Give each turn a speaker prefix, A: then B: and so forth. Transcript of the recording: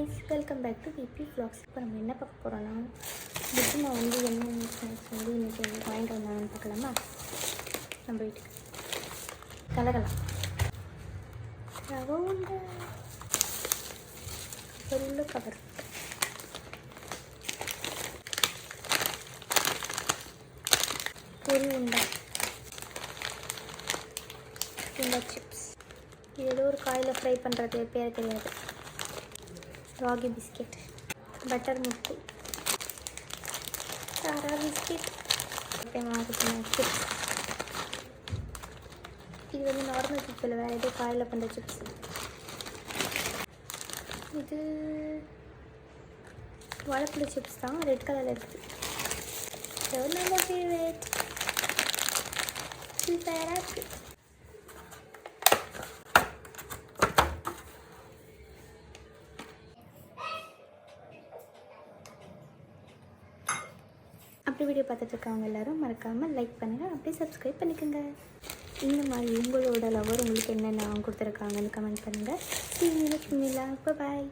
A: guys, welcome back to VP Vlogs. இப்போ நம்ம என்ன பார்க்க போகிறோன்னா புக்கில் வந்து என்ன ஸ்நாக்ஸ் வந்து இன்றைக்கி வாங்கிட்டு வந்தாங்கன்னு பார்க்கலாமா. நம்ம வீட்டுக்கு கலகலாம் ரவை உண்டை உள்ள கவர் பொரி உண்டை இந்த சிப்ஸ் இது ஏதோ ஒரு காயில் ஃப்ரை பண்ணுறது பேர் தெரியாது. ராகி பிஸ்கெட், பட்டர் முட்டை, சாரா பிஸ்கெட், சிப்ஸ். இது வந்து நார்மல் சிப்ஸ் இல்லை, வேறு ஏதோ காயில் பண்ணுற சிப்ஸ். இது வாழைப்பழ சிப்ஸ் தான், ரெட் கலரில் இருக்குது. நம்ம ஃபேவரட் சூப்பராக இருக்குது. அப்படி வீடியோ பார்த்துட்டு இருக்கவங்க எல்லோரும் மறக்காமல் லைக் பண்ணுங்கள், அப்படியே சப்ஸ்கிரைப் பண்ணிக்கோங்க. இந்த மாதிரி உங்களோட லவர் உங்களுக்கு என்னென்ன கொடுத்துருக்காங்கன்னு கமெண்ட் பண்ணுங்கள். See you next video. Bye bye.